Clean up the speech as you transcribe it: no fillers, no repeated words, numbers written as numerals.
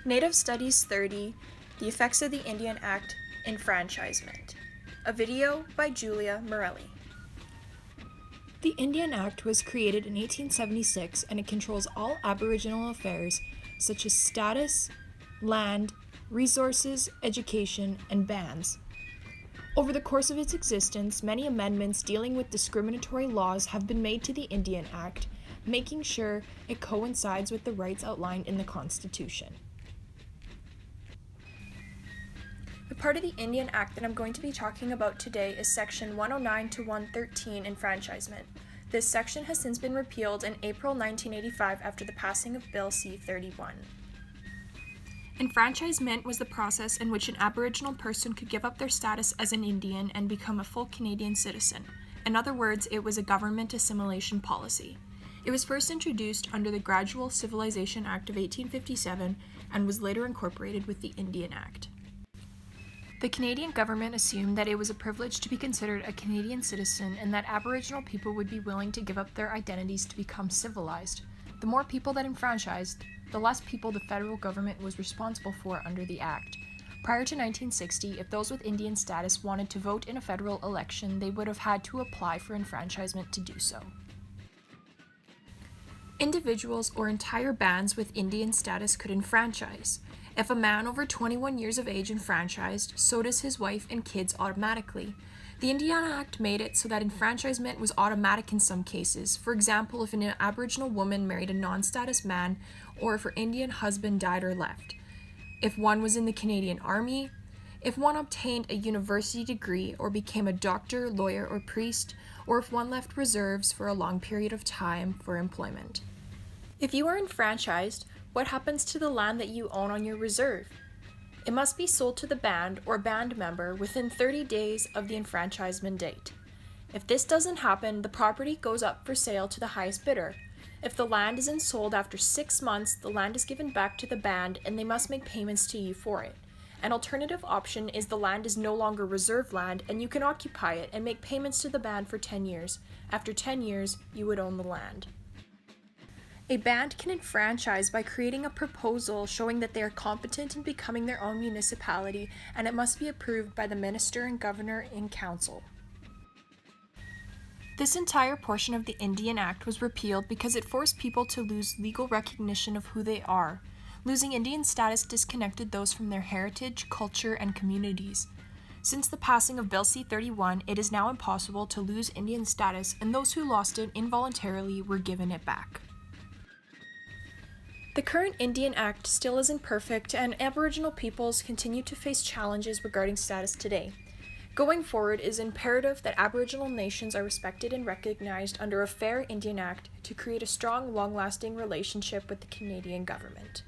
Native Studies 30, The Effects of the Indian Act, Enfranchisement. A video by Julia Morelli. The Indian Act was created in 1876 and it controls all Aboriginal affairs such as status, land, resources, education, and bans. Over the course of its existence, many amendments dealing with discriminatory laws have been made to the Indian Act, making sure it coincides with the rights outlined in the Constitution. The part of the Indian Act that I'm going to be talking about today is Section 109 to 113, Enfranchisement. This section has since been repealed in April 1985 after the passing of Bill C-31. Enfranchisement was the process in which an Aboriginal person could give up their status as an Indian and become a full Canadian citizen. In other words, it was a government assimilation policy. It was first introduced under the Gradual Civilization Act of 1857 and was later incorporated with the Indian Act. The Canadian government assumed that it was a privilege to be considered a Canadian citizen and that Aboriginal people would be willing to give up their identities to become civilized. The more people that enfranchised, the less people the federal government was responsible for under the Act. Prior to 1960, if those with Indian status wanted to vote in a federal election, they would have had to apply for enfranchisement to do so. Individuals or entire bands with Indian status could enfranchise. If a man over 21 years of age enfranchised, so does his wife and kids automatically. The Indian Act made it so that enfranchisement was automatic in some cases. For example, if an Aboriginal woman married a non-status man, or if her Indian husband died or left. If one was in the Canadian Army, if one obtained a university degree or became a doctor, lawyer, or priest, or if one left reserves for a long period of time for employment. If you are enfranchised, what happens to the land that you own on your reserve? It must be sold to the band or band member within 30 days of the enfranchisement date. If this doesn't happen, the property goes up for sale to the highest bidder. If the land isn't sold after 6 months, the land is given back to the band and they must make payments to you for it. An alternative option is the land is no longer reserve land and you can occupy it and make payments to the band for 10 years. After 10 years, you would own the land. A band can enfranchise by creating a proposal showing that they are competent in becoming their own municipality, and it must be approved by the minister and governor in council. This entire portion of the Indian Act was repealed because it forced people to lose legal recognition of who they are. Losing Indian status disconnected those from their heritage, culture, and communities. Since the passing of Bill C-31, it is now impossible to lose Indian status, and those who lost it involuntarily were given it back. The current Indian Act still isn't perfect, and Aboriginal peoples continue to face challenges regarding status today. Going forward, it is imperative that Aboriginal nations are respected and recognized under a fair Indian Act to create a strong, long-lasting relationship with the Canadian government.